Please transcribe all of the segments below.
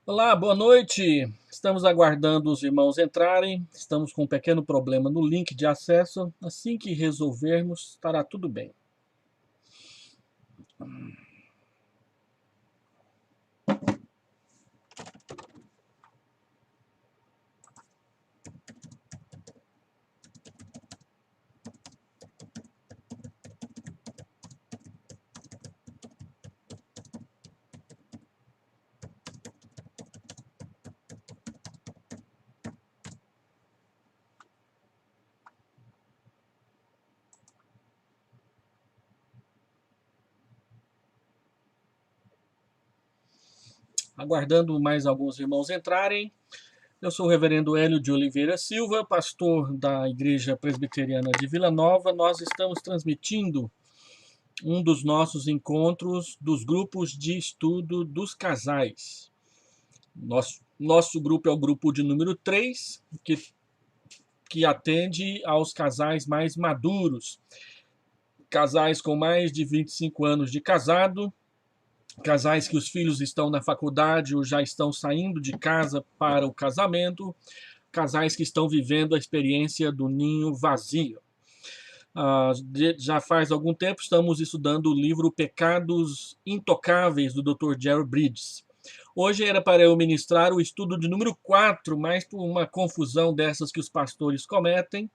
Olá, boa noite. Estamos aguardando os irmãos entrarem. Estamos com um pequeno problema no link de acesso. Assim que resolvermos, estará tudo bem. Aguardando mais alguns irmãos entrarem. Eu sou o reverendo Hélio de Oliveira Silva, pastor da Igreja Presbiteriana de Vila Nova. Nós estamos transmitindo um dos nossos encontros dos grupos de estudo dos casais. Nosso grupo é o grupo de número 3, que atende aos casais mais maduros, casais com mais de 25 anos de casado, casais que os filhos estão na faculdade ou já estão saindo de casa para o casamento, casais que estão vivendo a experiência do ninho vazio. Já faz algum tempo estamos estudando o livro Pecados Intocáveis, do Dr. Jerry Bridges. Hoje era para eu ministrar o estudo de número 4, mas por uma confusão dessas que os pastores cometem,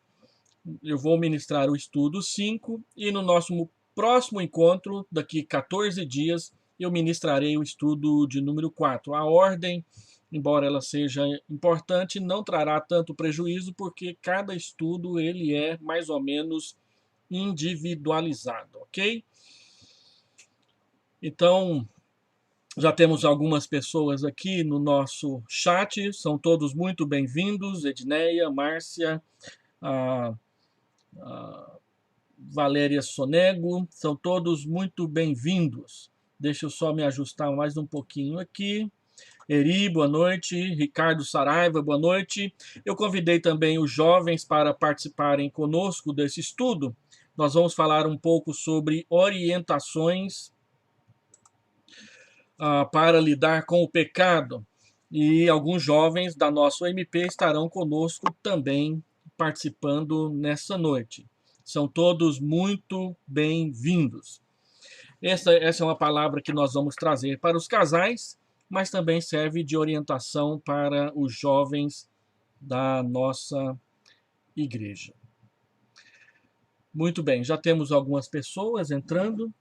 eu vou ministrar o estudo 5 e no nosso próximo encontro, daqui 14 dias, eu ministrarei o estudo de número 4. A ordem, embora ela seja importante, não trará tanto prejuízo, porque cada estudo ele é mais ou menos individualizado, ok? Então, já temos algumas pessoas aqui no nosso chat, são todos muito bem-vindos, Edneia, Márcia, a Valéria Sonego, são todos muito bem-vindos. Deixa eu só me ajustar mais um pouquinho aqui. Eri, boa noite. Ricardo Saraiva, boa noite. Eu convidei também os jovens para participarem conosco desse estudo. Nós vamos falar um pouco sobre orientações para lidar com o pecado. E alguns jovens da nossa OMP estarão conosco também participando nessa noite. São todos muito bem-vindos. Essa é uma palavra que nós vamos trazer para os casais, mas também serve de orientação para os jovens da nossa igreja. Muito bem, já temos algumas pessoas entrando.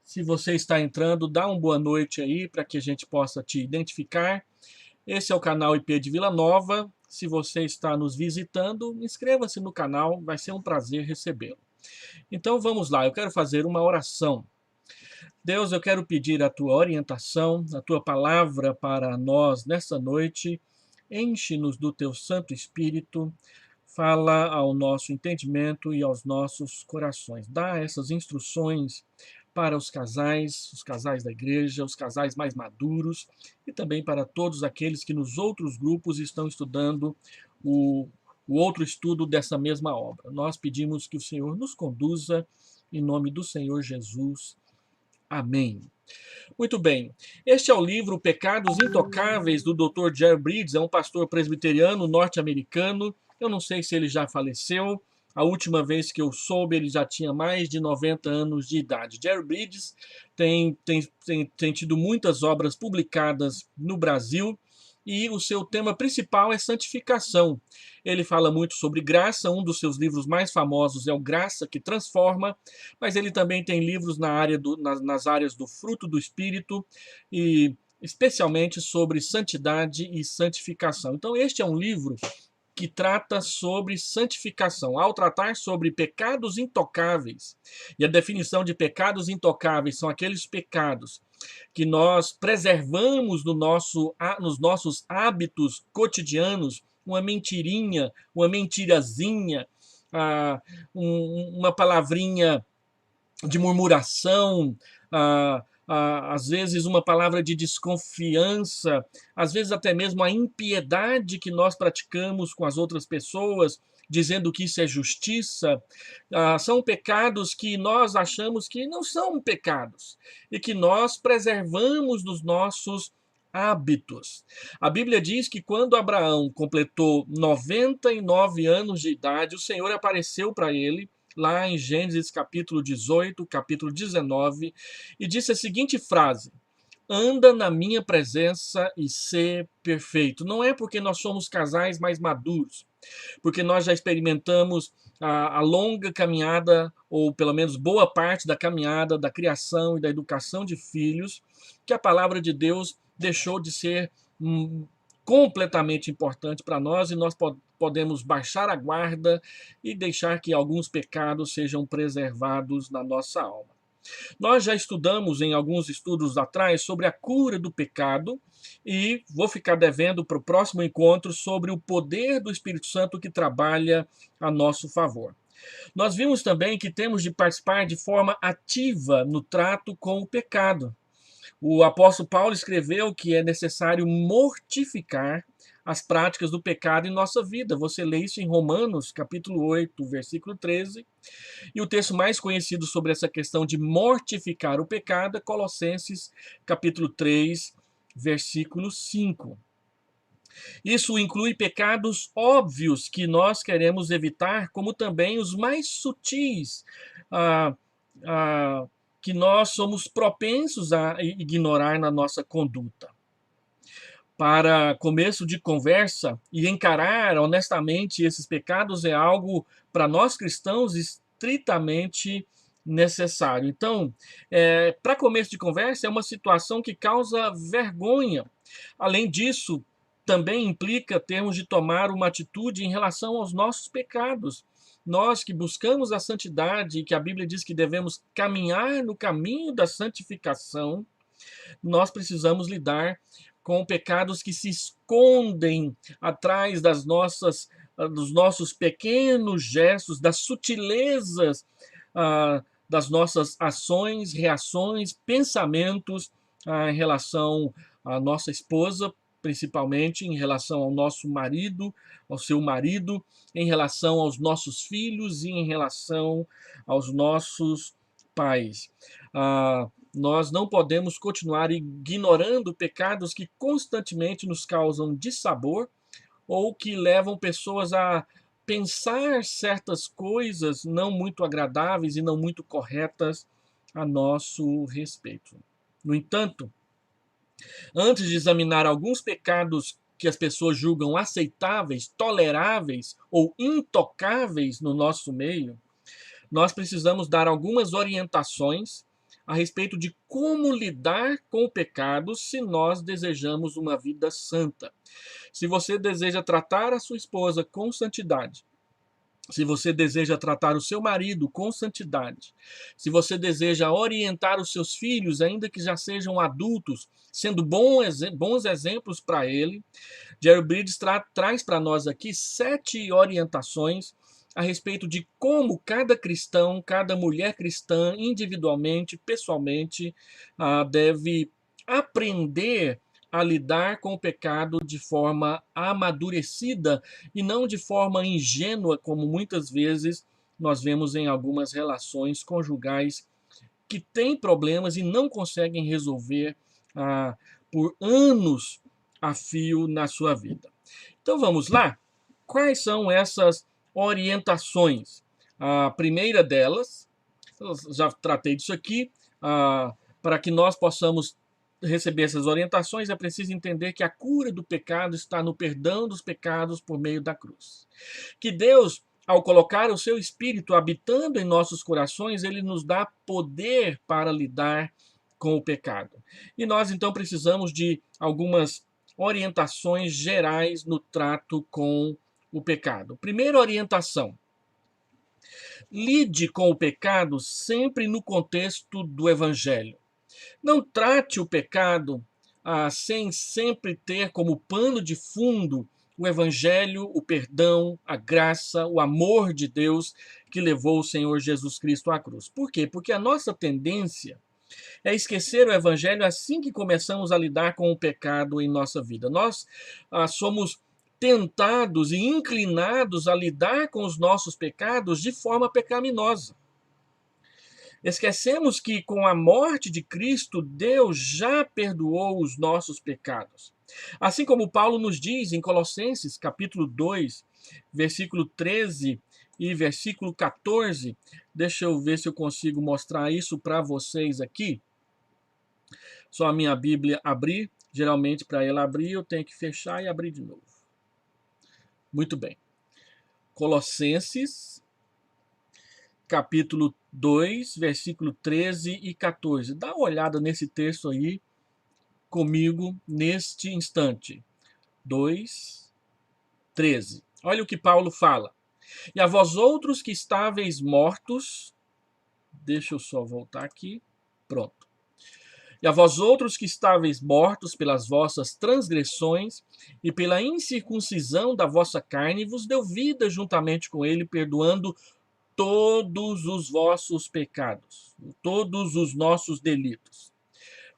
Se você está entrando, dá uma boa noite aí para que a gente possa te identificar. Esse é o canal IP de Vila Nova. Se você está nos visitando, inscreva-se no canal, vai ser um prazer recebê-lo. Então vamos lá, eu quero fazer uma oração. Deus, eu quero pedir a tua orientação, a tua palavra para nós nessa noite. Enche-nos do teu Santo Espírito, fala ao nosso entendimento e aos nossos corações. Dá essas instruções para os casais da igreja, os casais mais maduros e também para todos aqueles que nos outros grupos estão estudando o outro estudo dessa mesma obra. Nós pedimos que o Senhor nos conduza em nome do Senhor Jesus. Amém. Muito bem. Este é o livro Pecados Intocáveis, do Dr. Jerry Bridges. É um pastor presbiteriano norte-americano. Eu não sei se ele já faleceu. A última vez que eu soube, ele já tinha mais de 90 anos de idade. Jerry Bridges tem tido muitas obras publicadas no Brasil e o seu tema principal é santificação. Ele fala muito sobre graça, um dos seus livros mais famosos é o Graça que Transforma, mas ele também tem livros nas áreas do fruto do Espírito e especialmente sobre santidade e santificação. Então este é um livro que trata sobre santificação. Ao tratar sobre pecados intocáveis, e a definição de pecados intocáveis são aqueles pecados que nós preservamos nos nossos hábitos cotidianos, uma mentirinha, uma mentirazinha, uma palavrinha de murmuração, às vezes uma palavra de desconfiança, às vezes até mesmo a impiedade que nós praticamos com as outras pessoas, dizendo que isso é justiça, são pecados que nós achamos que não são pecados e que nós preservamos nos nossos hábitos. A Bíblia diz que quando Abraão completou 99 anos de idade, o Senhor apareceu para ele, lá em Gênesis capítulo 18, capítulo 19, e disse a seguinte frase: anda na minha presença e ser perfeito. Não é porque nós somos casais mais maduros, porque nós já experimentamos a longa caminhada, ou pelo menos boa parte da caminhada da criação e da educação de filhos, que a palavra de Deus deixou de ser completamente importante para nós e nós podemos baixar a guarda e deixar que alguns pecados sejam preservados na nossa alma. Nós já estudamos em alguns estudos atrás sobre a cura do pecado e vou ficar devendo para o próximo encontro sobre o poder do Espírito Santo que trabalha a nosso favor. Nós vimos também que temos de participar de forma ativa no trato com o pecado. O apóstolo Paulo escreveu que é necessário mortificar as práticas do pecado em nossa vida. Você lê isso em Romanos, capítulo 8, versículo 13. E o texto mais conhecido sobre essa questão de mortificar o pecado é Colossenses, capítulo 3, versículo 5. Isso inclui pecados óbvios que nós queremos evitar, como também os mais sutis, que nós somos propensos a ignorar na nossa conduta. Para começo de conversa e encarar honestamente esses pecados é algo, para nós cristãos, estritamente necessário. Então, para começo de conversa, é uma situação que causa vergonha. Além disso, também implica termos de tomar uma atitude em relação aos nossos pecados. Nós que buscamos a santidade e que a Bíblia diz que devemos caminhar no caminho da santificação, nós precisamos lidar com pecados que se escondem atrás dos nossos pequenos gestos, das sutilezas das nossas ações, reações, pensamentos em relação à nossa esposa, principalmente em relação ao nosso marido, ao seu marido, em relação aos nossos filhos e em relação aos nossos pais. Nós não podemos continuar ignorando pecados que constantemente nos causam dissabor ou que levam pessoas a pensar certas coisas não muito agradáveis e não muito corretas a nosso respeito. No entanto, antes de examinar alguns pecados que as pessoas julgam aceitáveis, toleráveis ou intocáveis no nosso meio, nós precisamos dar algumas orientações a respeito de como lidar com o pecado se nós desejamos uma vida santa. Se você deseja tratar a sua esposa com santidade, se você deseja tratar o seu marido com santidade, se você deseja orientar os seus filhos, ainda que já sejam adultos, sendo bons exemplos para ele, Jerry Bridges traz para nós aqui 7 orientações a respeito de como cada cristão, cada mulher cristã, individualmente, pessoalmente, deve aprender a lidar com o pecado de forma amadurecida e não de forma ingênua, como muitas vezes nós vemos em algumas relações conjugais que têm problemas e não conseguem resolver por anos a fio na sua vida. Então vamos lá? Quais são essas orientações? A primeira delas, eu já tratei disso aqui, para que nós possamos receber essas orientações, é preciso entender que a cura do pecado está no perdão dos pecados por meio da cruz. Que Deus, ao colocar o seu Espírito habitando em nossos corações, ele nos dá poder para lidar com o pecado. E nós, então, precisamos de algumas orientações gerais no trato com o pecado. Primeira orientação: lide com o pecado sempre no contexto do Evangelho. Não trate o pecado sem sempre ter como pano de fundo o Evangelho, o perdão, a graça, o amor de Deus que levou o Senhor Jesus Cristo à cruz. Por quê? Porque a nossa tendência é esquecer o Evangelho assim que começamos a lidar com o pecado em nossa vida. Nós somos tentados e inclinados a lidar com os nossos pecados de forma pecaminosa. Esquecemos que com a morte de Cristo, Deus já perdoou os nossos pecados. Assim como Paulo nos diz em Colossenses, capítulo 2, versículo 13 e versículo 14. Deixa eu ver se eu consigo mostrar isso para vocês aqui. Só a minha Bíblia abrir. Geralmente, para ela abrir, eu tenho que fechar e abrir de novo. Muito bem. Colossenses, capítulo 2, versículo 13 e 14. Dá uma olhada nesse texto aí comigo neste instante. 2, 13. Olha o que Paulo fala. E a vós outros que estáveis mortos, deixa eu só voltar aqui, pronto. E a vós outros que estáveis mortos pelas vossas transgressões e pela incircuncisão da vossa carne, vos deu vida juntamente com ele, perdoando todos os vossos pecados, todos os nossos delitos.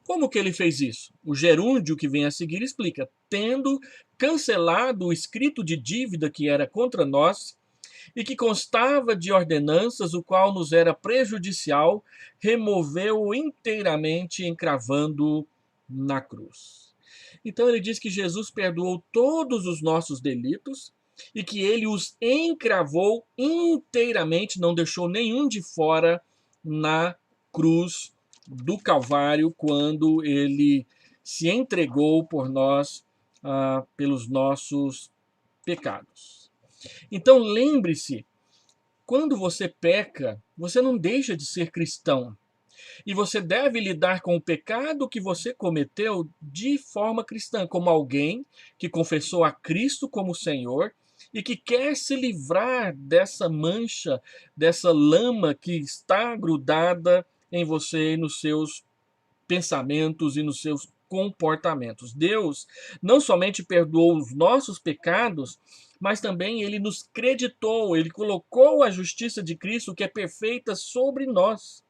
Como que ele fez isso? O gerúndio que vem a seguir explica: tendo cancelado o escrito de dívida que era contra nós e que constava de ordenanças, o qual nos era prejudicial, removeu-o inteiramente, encravando-o na cruz. Então ele diz que Jesus perdoou todos os nossos delitos e que ele os encravou inteiramente, não deixou nenhum de fora na cruz do Calvário, quando ele se entregou por nós, pelos nossos pecados. Então lembre-se, quando você peca, você não deixa de ser cristão. E você deve lidar com o pecado que você cometeu de forma cristã, como alguém que confessou a Cristo como Senhor e que quer se livrar dessa mancha, dessa lama que está grudada em você e nos seus pensamentos e nos seus comportamentos. Deus não somente perdoou os nossos pecados, mas também ele nos creditou, ele colocou a justiça de Cristo, que é perfeita, sobre nós.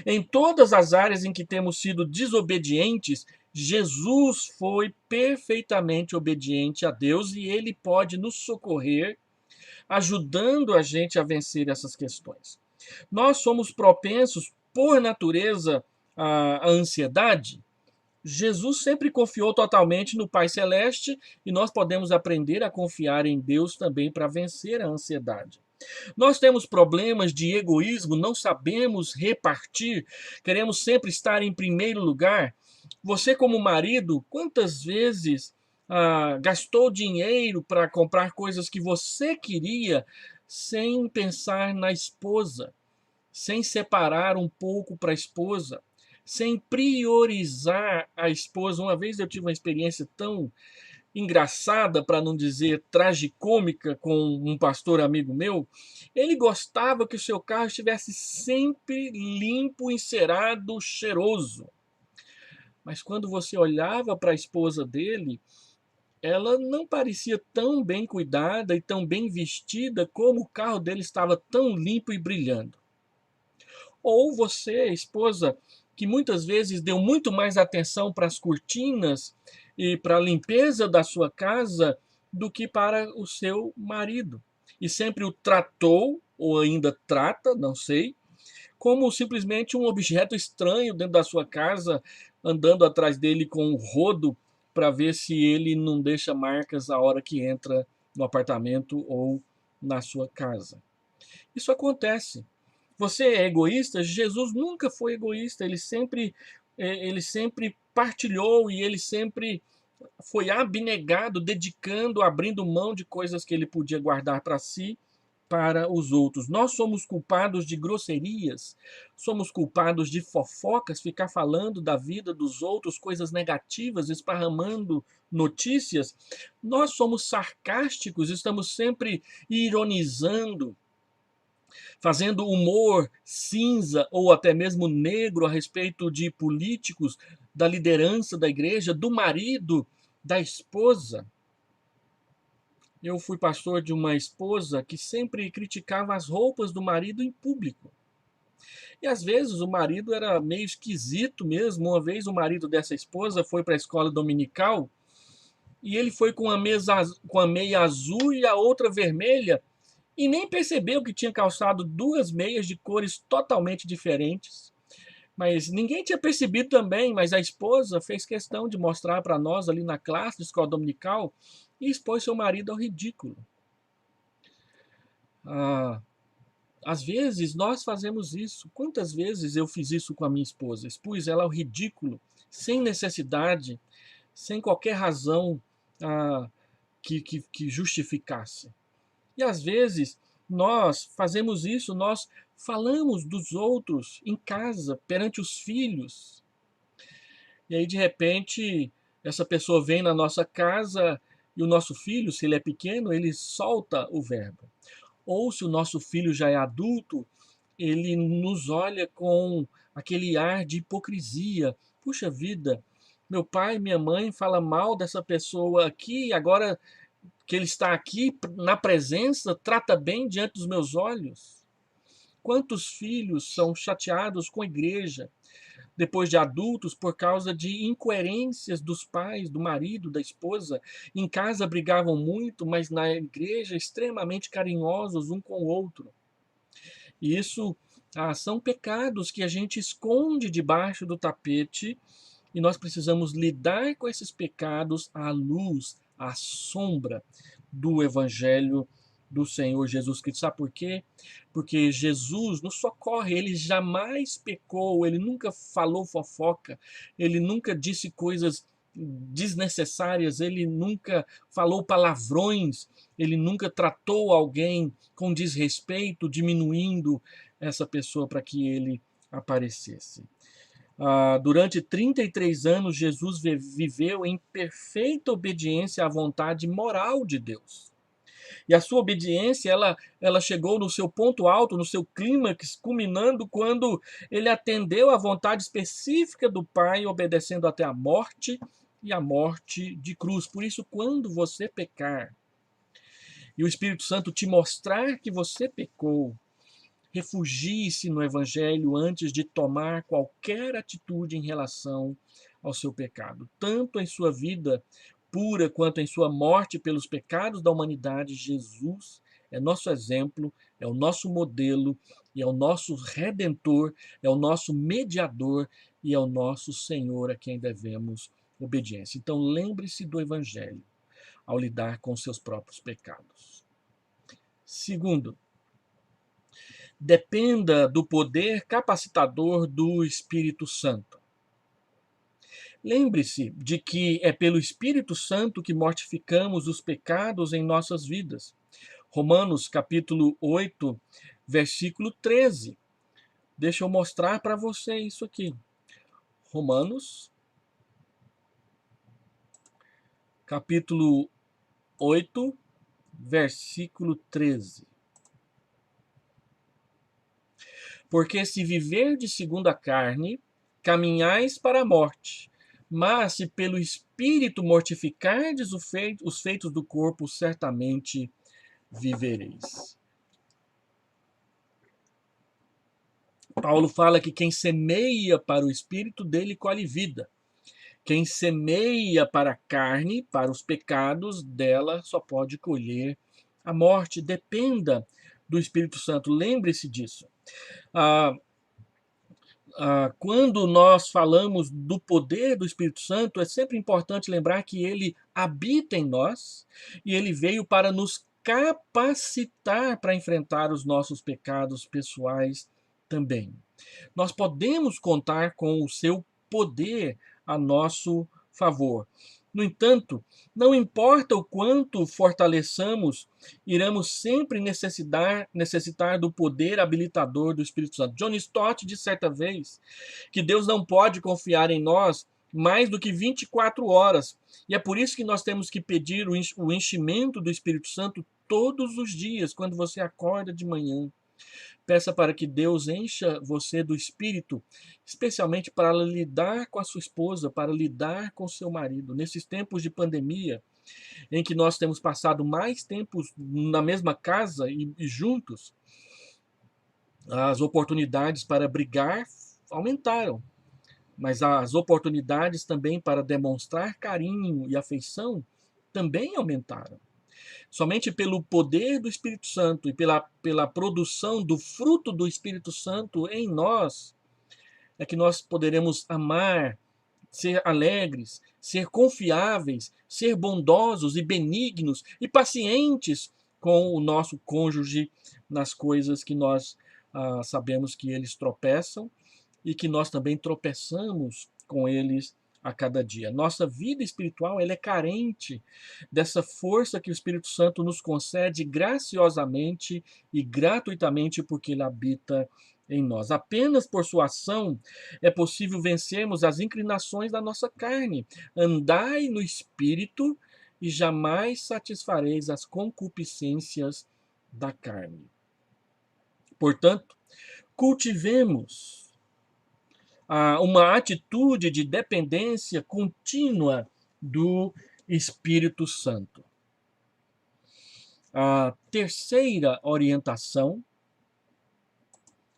Em todas as áreas em que temos sido desobedientes, Jesus foi perfeitamente obediente a Deus e ele pode nos socorrer, ajudando a gente a vencer essas questões. Nós somos propensos, por natureza, à ansiedade. Jesus sempre confiou totalmente no Pai Celeste e nós podemos aprender a confiar em Deus também para vencer a ansiedade. Nós temos problemas de egoísmo, não sabemos repartir, queremos sempre estar em primeiro lugar. Você, como marido, quantas vezes gastou dinheiro para comprar coisas que você queria sem pensar na esposa, sem separar um pouco para a esposa, sem priorizar a esposa? Uma vez eu tive uma experiência tão engraçada, para não dizer tragicômica, com um pastor amigo meu. Ele gostava que o seu carro estivesse sempre limpo, encerado, cheiroso. Mas quando você olhava para a esposa dele, ela não parecia tão bem cuidada e tão bem vestida como o carro dele estava tão limpo e brilhando. Ou você, esposa, que muitas vezes deu muito mais atenção para as cortinas e para a limpeza da sua casa do que para o seu marido. E sempre o tratou, ou ainda trata, não sei, como simplesmente um objeto estranho dentro da sua casa, andando atrás dele com um rodo para ver se ele não deixa marcas a hora que entra no apartamento ou na sua casa. Isso acontece. Você é egoísta? Jesus nunca foi egoísta, ele sempre partilhou e ele sempre foi abnegado, dedicando, abrindo mão de coisas que ele podia guardar para si, para os outros. Nós somos culpados de grosserias, somos culpados de fofocas, ficar falando da vida dos outros, coisas negativas, esparramando notícias. Nós somos sarcásticos, estamos sempre ironizando, fazendo humor cinza ou até mesmo negro a respeito de políticos, da liderança da igreja, do marido, da esposa. Eu fui pastor de uma esposa que sempre criticava as roupas do marido em público. E às vezes o marido era meio esquisito mesmo. Uma vez o marido dessa esposa foi para a escola dominical e ele foi com a meia azul e a outra vermelha. e nem percebeu que tinha calçado duas meias de cores totalmente diferentes. Mas ninguém tinha percebido também, mas a esposa fez questão de mostrar para nós ali na classe de escola dominical e expôs seu marido ao ridículo. Ah, às vezes nós fazemos isso. Quantas vezes eu fiz isso com a minha esposa? Expus ela ao ridículo, sem necessidade, sem qualquer razão que justificasse. E às vezes nós fazemos isso, nós falamos dos outros em casa, perante os filhos. E aí, de repente, essa pessoa vem na nossa casa e o nosso filho, se ele é pequeno, ele solta o verbo. Ou se o nosso filho já é adulto, ele nos olha com aquele ar de hipocrisia. Puxa vida, meu pai e minha mãe falam mal dessa pessoa aqui, e agora que ele está aqui na presença, trata bem diante dos meus olhos. Quantos filhos são chateados com a igreja depois de adultos por causa de incoerências dos pais, do marido, da esposa? Em casa brigavam muito, mas na igreja extremamente carinhosos um com o outro. E isso são pecados que a gente esconde debaixo do tapete e nós precisamos lidar com esses pecados à luz, à sombra do Evangelho do Senhor Jesus Cristo. Sabe por quê? Porque Jesus nos socorre, ele jamais pecou, ele nunca falou fofoca, ele nunca disse coisas desnecessárias, ele nunca falou palavrões, ele nunca tratou alguém com desrespeito, diminuindo essa pessoa para que ele aparecesse. Durante 33 anos, Jesus viveu em perfeita obediência à vontade moral de Deus. E a sua obediência, ela chegou no seu ponto alto, no seu clímax, culminando quando ele atendeu à vontade específica do Pai, obedecendo até a morte e a morte de cruz. Por isso, quando você pecar e o Espírito Santo te mostrar que você pecou, refugie-se no Evangelho antes de tomar qualquer atitude em relação ao seu pecado. Tanto em sua vida pura quanto em sua morte pelos pecados da humanidade, Jesus é nosso exemplo, é o nosso modelo e é o nosso redentor, é o nosso mediador e é o nosso Senhor a quem devemos obediência. Então lembre-se do Evangelho ao lidar com seus próprios pecados. Segundo, dependa do poder capacitador do Espírito Santo. Lembre-se de que é pelo Espírito Santo que mortificamos os pecados em nossas vidas. Romanos capítulo 8, versículo 13. Deixa eu mostrar para você isso aqui. Romanos capítulo 8, versículo 13. Porque se viverdes segundo a carne, caminhais para a morte, mas se pelo Espírito mortificardes os feitos do corpo, certamente vivereis. Paulo fala que quem semeia para o Espírito, dele colhe vida. Quem semeia para a carne, para os pecados, dela só pode colher a morte. Dependa do Espírito Santo, lembre-se disso. Quando nós falamos do poder do Espírito Santo, é sempre importante lembrar que ele habita em nós e ele veio para nos capacitar para enfrentar os nossos pecados pessoais também. Nós podemos contar com o seu poder a nosso favor. No entanto, não importa o quanto fortaleçamos, iremos sempre necessitar do poder habilitador do Espírito Santo. John Stott disse certa vez que Deus não pode confiar em nós mais do que 24 horas. E é por isso que nós temos que pedir o enchimento do Espírito Santo todos os dias, quando você acorda de manhã. Peça para que Deus encha você do Espírito, especialmente para lidar com a sua esposa, para lidar com o seu marido. Nesses tempos de pandemia, em que nós temos passado mais tempos na mesma casa e juntos, as oportunidades para brigar aumentaram, mas as oportunidades também para demonstrar carinho e afeição também aumentaram. Somente pelo poder do Espírito Santo e pela produção do fruto do Espírito Santo em nós, é que nós poderemos amar, ser alegres, ser confiáveis, ser bondosos e benignos e pacientes com o nosso cônjuge nas coisas que nós sabemos que eles tropeçam e que nós também tropeçamos com eles a cada dia. Nossa vida espiritual ela é carente dessa força que o Espírito Santo nos concede graciosamente e gratuitamente porque ele habita em nós. Apenas por sua ação é possível vencermos as inclinações da nossa carne. Andai no Espírito e jamais satisfareis as concupiscências da carne. Portanto, cultivemos uma atitude de dependência contínua do Espírito Santo. A terceira orientação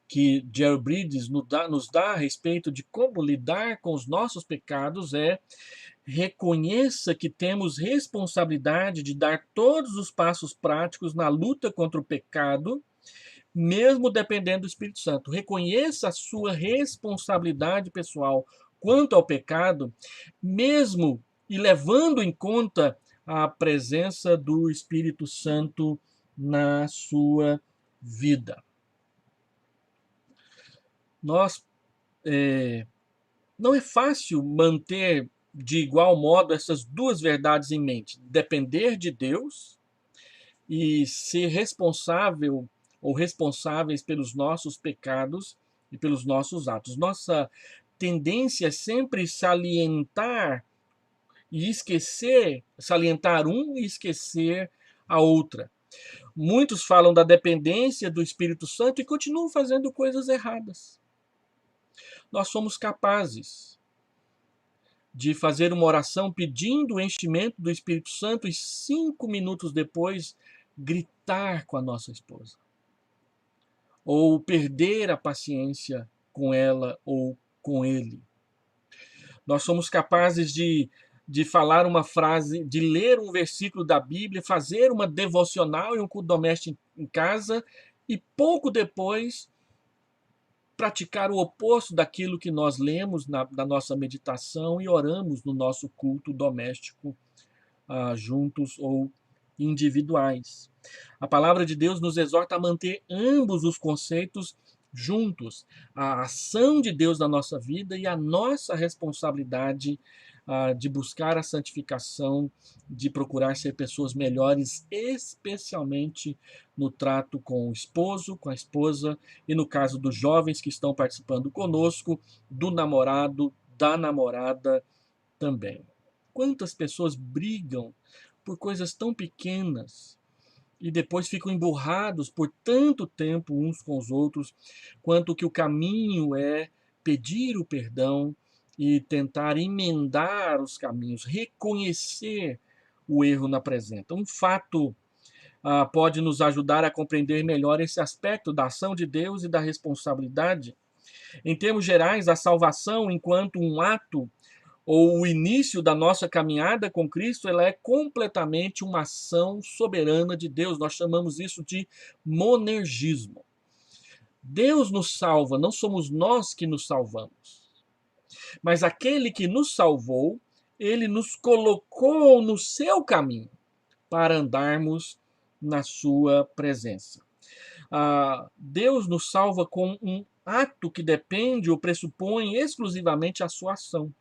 que Jerry Bridges nos dá a respeito de como lidar com os nossos pecados é: reconheça que temos responsabilidade de dar todos os passos práticos na luta contra o pecado, mesmo dependendo do Espírito Santo. Reconheça a sua responsabilidade pessoal quanto ao pecado, mesmo e levando em conta a presença do Espírito Santo na sua vida. Não é fácil manter de igual modo essas duas verdades em mente: depender de Deus e ser responsável ou responsáveis pelos nossos pecados e pelos nossos atos. Nossa tendência é sempre salientar e esquecer, salientar um e esquecer a outra. Muitos falam da dependência do Espírito Santo e continuam fazendo coisas erradas. Nós somos capazes de fazer uma oração pedindo o enchimento do Espírito Santo e 5 minutos depois gritar com a nossa esposa, ou perder a paciência com ela ou com ele. Nós somos capazes de falar uma frase, de ler um versículo da Bíblia, fazer uma devocional e um culto doméstico em casa e pouco depois praticar o oposto daquilo que nós lemos na nossa meditação e oramos no nosso culto doméstico juntos ou individuais. A palavra de Deus nos exorta a manter ambos os conceitos juntos: a ação de Deus na nossa vida e a nossa responsabilidade de buscar a santificação, de procurar ser pessoas melhores, especialmente no trato com o esposo, com a esposa e, no caso dos jovens que estão participando conosco, do namorado, da namorada também. Quantas pessoas brigam por coisas tão pequenas e depois ficam emburrados por tanto tempo uns com os outros, quanto que o caminho é pedir o perdão e tentar emendar os caminhos, reconhecer o erro na presença. Um fato pode nos ajudar a compreender melhor esse aspecto da ação de Deus e da responsabilidade. Em termos gerais, a salvação, enquanto um ato ou o início da nossa caminhada com Cristo, ela é completamente uma ação soberana de Deus. Nós chamamos isso de monergismo. Deus nos salva, não somos nós que nos salvamos. Mas aquele que nos salvou, ele nos colocou no seu caminho para andarmos na sua presença. Deus nos salva com um ato que depende ou pressupõe exclusivamente a sua ação.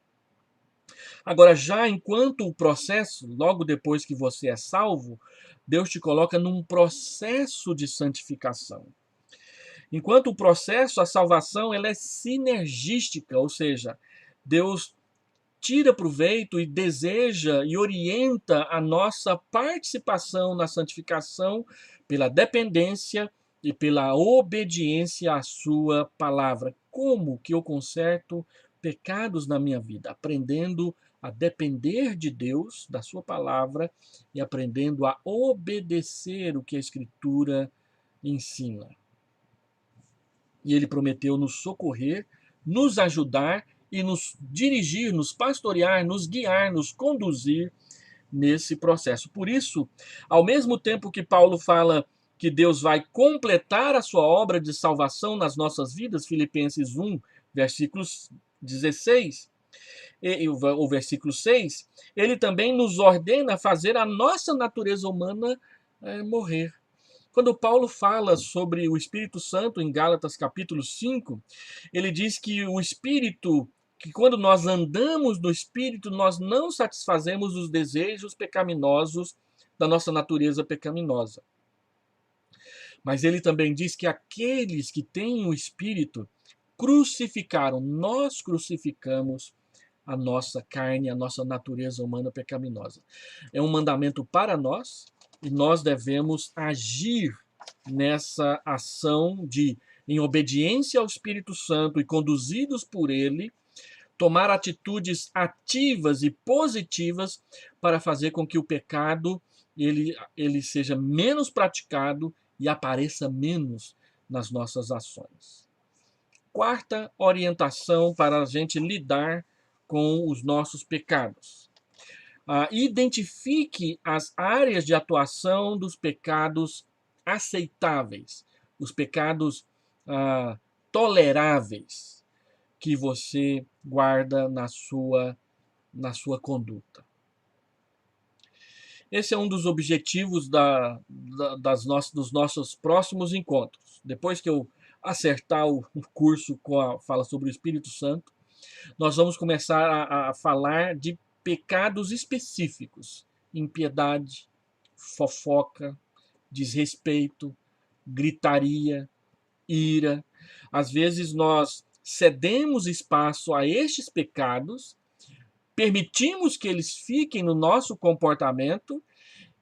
Agora, já enquanto o processo, logo depois que você é salvo, Deus te coloca num processo de santificação. Enquanto o processo, a salvação, ela é sinergística, ou seja, Deus tira proveito e deseja e orienta a nossa participação na santificação pela dependência e pela obediência à sua palavra. Como que eu conserto pecados na minha vida? Aprendendo a depender de Deus, da sua palavra, e aprendendo a obedecer o que a Escritura ensina. E ele prometeu nos socorrer, nos ajudar e nos dirigir, nos pastorear, nos guiar, nos conduzir nesse processo. Por isso, ao mesmo tempo que Paulo fala que Deus vai completar a sua obra de salvação nas nossas vidas, Filipenses 1, versículos 16, e o versículo 6, ele também nos ordena fazer a nossa natureza humana morrer. Quando Paulo fala sobre o Espírito Santo em Gálatas capítulo 5, ele diz que o Espírito, que quando nós andamos no Espírito, nós não satisfazemos os desejos pecaminosos da nossa natureza pecaminosa. Mas ele também diz que aqueles que têm o Espírito crucificaram, nós crucificamos a nossa carne, a nossa natureza humana pecaminosa. É um mandamento para nós e nós devemos agir nessa ação de, em obediência ao Espírito Santo e conduzidos por ele, tomar atitudes ativas e positivas para fazer com que o pecado ele seja menos praticado e apareça menos nas nossas ações. Quarta orientação para a gente lidar com os nossos pecados. Identifique as áreas de atuação dos pecados aceitáveis, os pecados toleráveis que você guarda na sua conduta. Esse é um dos objetivos dos nossos próximos encontros. Depois que eu acertar o curso fala sobre o Espírito Santo, nós vamos começar a falar de pecados específicos: impiedade, fofoca, desrespeito, gritaria, ira. Às vezes nós cedemos espaço a estes pecados, permitimos que eles fiquem no nosso comportamento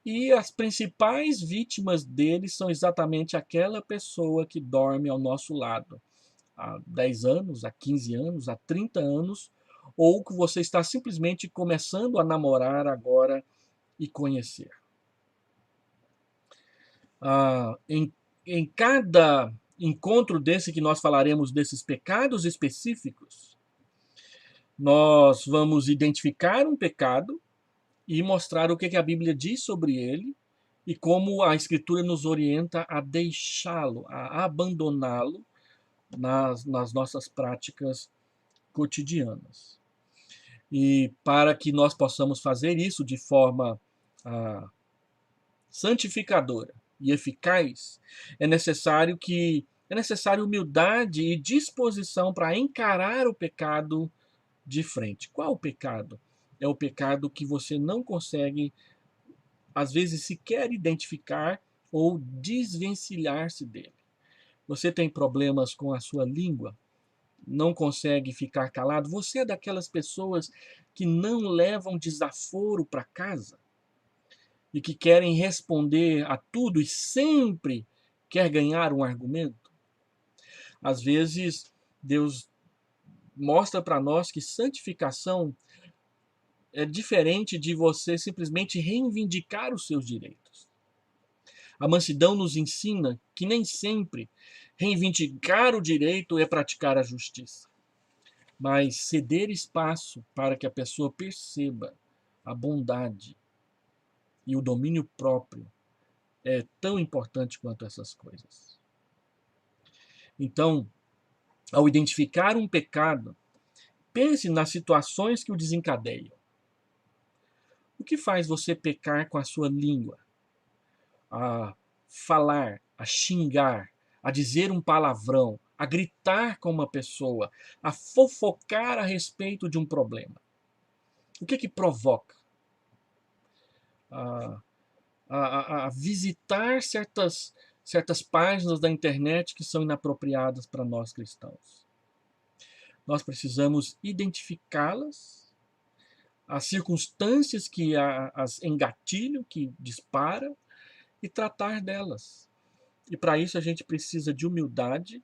e as principais vítimas deles são exatamente aquela pessoa que dorme ao nosso lado há 10 anos, há 15 anos, há 30 anos, ou que você está simplesmente começando a namorar agora e conhecer. Em cada encontro desse que nós falaremos desses pecados específicos, nós vamos identificar um pecado e mostrar o que a Bíblia diz sobre ele e como a Escritura nos orienta a deixá-lo, a abandoná-lo nas nossas práticas cotidianas. E para que nós possamos fazer isso de forma santificadora e eficaz, é necessário humildade e disposição para encarar o pecado de frente. Qual o pecado? É o pecado que você não consegue, às vezes, sequer identificar ou desvencilhar-se dele. Você tem problemas com a sua língua? Não consegue ficar calado? Você é daquelas pessoas que não levam desaforo para casa e que querem responder a tudo e sempre quer ganhar um argumento? Às vezes, Deus mostra para nós que santificação é diferente de você simplesmente reivindicar os seus direitos. A mansidão nos ensina que nem sempre reivindicar o direito é praticar a justiça, mas ceder espaço para que a pessoa perceba a bondade e o domínio próprio é tão importante quanto essas coisas. Então, ao identificar um pecado, pense nas situações que o desencadeiam. O que faz você pecar com a sua língua? A falar, a xingar, a dizer um palavrão, a gritar com uma pessoa, a fofocar a respeito de um problema. O que provoca? A visitar certas páginas da internet que são inapropriadas para nós cristãos. Nós precisamos identificá-las, as circunstâncias que as engatilham, que disparam, e tratar delas. E para isso a gente precisa de humildade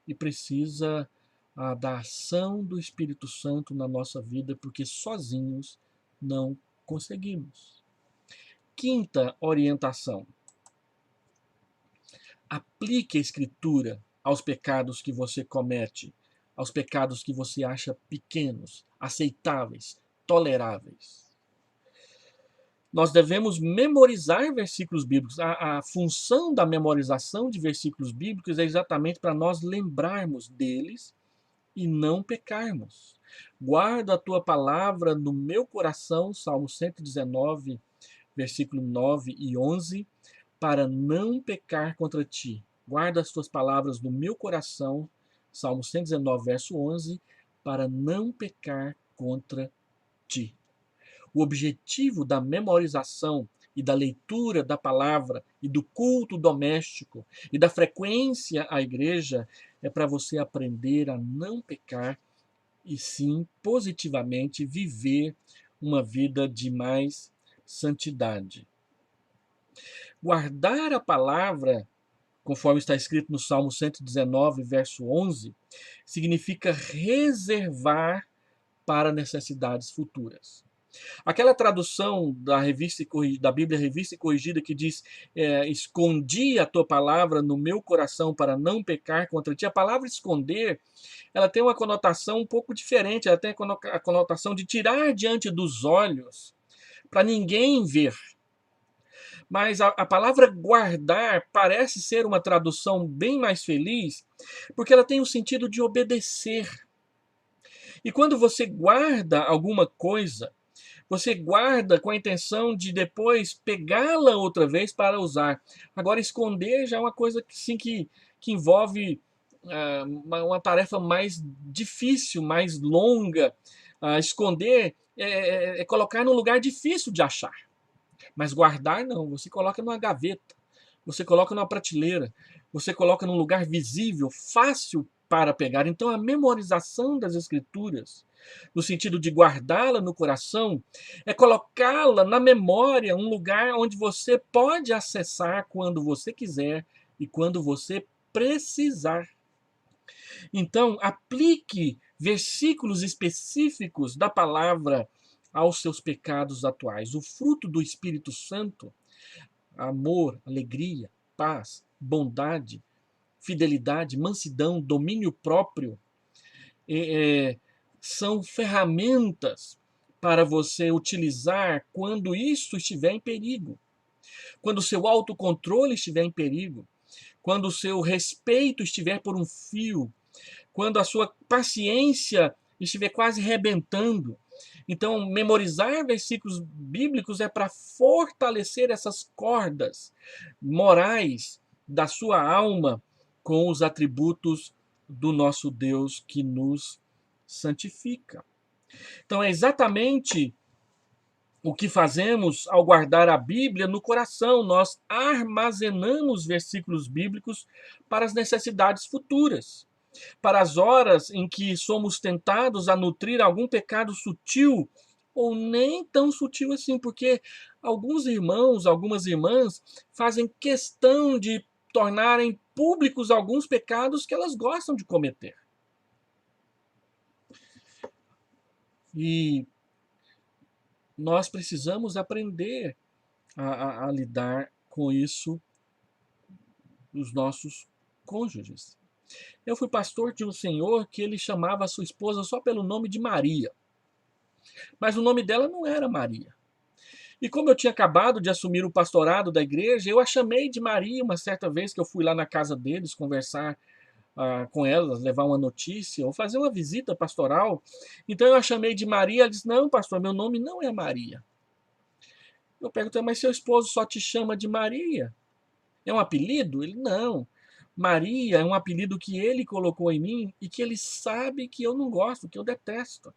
e precisa da ação do Espírito Santo na nossa vida, porque sozinhos não conseguimos. Quinta orientação: aplique a Escritura aos pecados que você comete, aos pecados que você acha pequenos, aceitáveis, toleráveis. Nós devemos memorizar versículos bíblicos. A função da memorização de versículos bíblicos é exatamente para nós lembrarmos deles e não pecarmos. Guarda a tua palavra no meu coração, Salmo 119, versículo 9 e 11, para não pecar contra ti. Guarda as tuas palavras no meu coração, Salmo 119, verso 11, para não pecar contra ti. O objetivo da memorização e da leitura da palavra e do culto doméstico e da frequência à igreja é para você aprender a não pecar e sim positivamente viver uma vida de mais santidade. Guardar a palavra, conforme está escrito no Salmo 119, verso 11, significa reservar para necessidades futuras. Aquela tradução da Bíblia Revista e Corrigida que diz escondi a tua palavra no meu coração para não pecar contra ti. A palavra esconder, ela tem uma conotação um pouco diferente. Ela tem a conotação de tirar diante dos olhos para ninguém ver. Mas a palavra guardar parece ser uma tradução bem mais feliz, porque ela tem o sentido de obedecer. E quando você guarda alguma coisa, você guarda com a intenção de depois pegá-la outra vez para usar. Agora, esconder já é uma coisa que envolve uma tarefa mais difícil, mais longa. Esconder é colocar num lugar difícil de achar. Mas guardar não, você coloca numa gaveta, você coloca numa prateleira, você coloca num lugar visível, fácil para pegar. Então a memorização das Escrituras, no sentido de guardá-la no coração, é colocá-la na memória, um lugar onde você pode acessar quando você quiser e quando você precisar. Então, aplique versículos específicos da palavra aos seus pecados atuais. O fruto do Espírito Santo, amor, alegria, paz, bondade, fidelidade, mansidão, domínio próprio, são ferramentas para você utilizar quando isso estiver em perigo. Quando o seu autocontrole estiver em perigo, quando o seu respeito estiver por um fio, quando a sua paciência estiver quase rebentando. Então, memorizar versículos bíblicos é para fortalecer essas cordas morais da sua alma com os atributos do nosso Deus que nos santifica. Então, é exatamente o que fazemos ao guardar a Bíblia no coração. Nós armazenamos versículos bíblicos para as necessidades futuras, para as horas em que somos tentados a nutrir algum pecado sutil ou nem tão sutil assim, porque alguns irmãos, algumas irmãs fazem questão de tornarem públicos alguns pecados que elas gostam de cometer. E nós precisamos aprender a lidar com isso, os nossos cônjuges. Eu fui pastor de um senhor que ele chamava a sua esposa só pelo nome de Maria. Mas o nome dela não era Maria. E como eu tinha acabado de assumir o pastorado da igreja, eu a chamei de Maria uma certa vez que eu fui lá na casa deles conversar com elas, levar uma notícia ou fazer uma visita pastoral. Então eu a chamei de Maria. Ela disse: não, pastor, meu nome não é Maria. Eu perguntei: mas seu esposo só te chama de Maria? É um apelido? Ele: não. Maria é um apelido que ele colocou em mim e que ele sabe que eu não gosto, que eu detesto.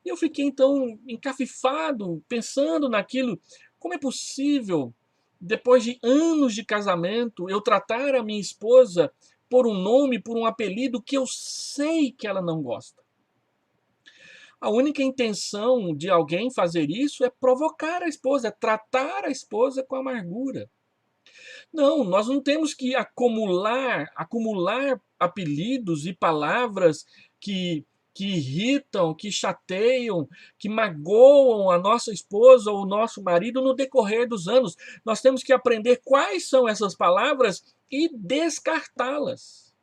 E eu fiquei então encafifado, pensando naquilo. Como é possível, depois de anos de casamento, eu tratar a minha esposa por um nome, por um apelido que eu sei que ela não gosta? A única intenção de alguém fazer isso é provocar a esposa, é tratar a esposa com amargura. Não, nós não temos que acumular apelidos e palavras que irritam, que chateiam, que magoam a nossa esposa ou o nosso marido no decorrer dos anos. Nós temos que aprender quais são essas palavras e descartá-las.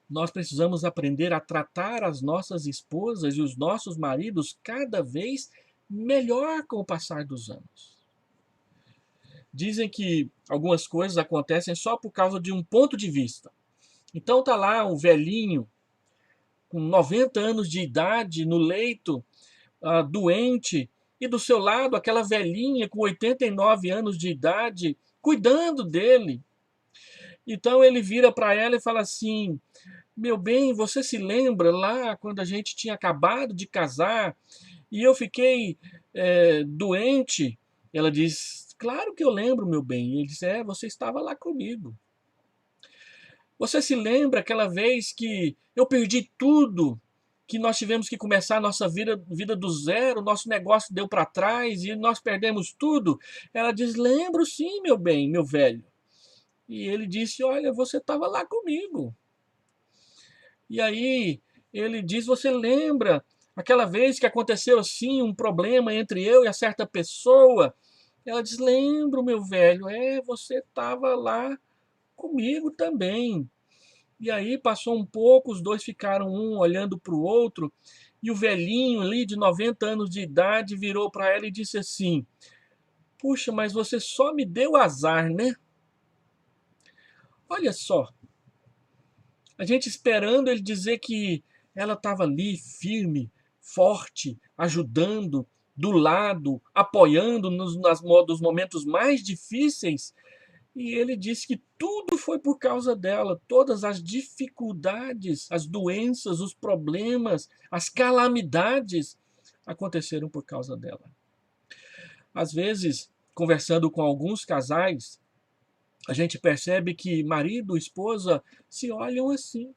Nós precisamos aprender a tratar as nossas esposas e os nossos maridos cada vez melhor com o passar dos anos. Dizem que algumas coisas acontecem só por causa de um ponto de vista. Então tá lá um velhinho com 90 anos de idade no leito, doente, e do seu lado aquela velhinha com 89 anos de idade cuidando dele. Então ele vira para ela e fala assim: meu bem, você se lembra lá quando a gente tinha acabado de casar e eu fiquei doente? Ela diz: claro que eu lembro, meu bem. E ele diz: você estava lá comigo. Você se lembra aquela vez que eu perdi tudo, que nós tivemos que começar a nossa vida do zero, nosso negócio deu para trás e nós perdemos tudo? Ela diz: lembro sim, meu bem, meu velho. E ele disse: olha, você estava lá comigo. E aí ele diz: você lembra aquela vez que aconteceu assim um problema entre eu e a certa pessoa? Ela diz: lembro, meu velho, você estava lá comigo também. E aí passou um pouco, os dois ficaram um olhando para o outro, e o velhinho ali de 90 anos de idade virou para ela e disse assim: puxa, mas você só me deu azar, né? Olha só, a gente esperando ele dizer que ela estava ali firme, forte, ajudando, do lado, apoiando nos momentos mais difíceis. E ele disse que tudo foi por causa dela, todas as dificuldades, as doenças, os problemas, as calamidades aconteceram por causa dela. Às vezes, conversando com alguns casais, a gente percebe que marido e esposa se olham assim.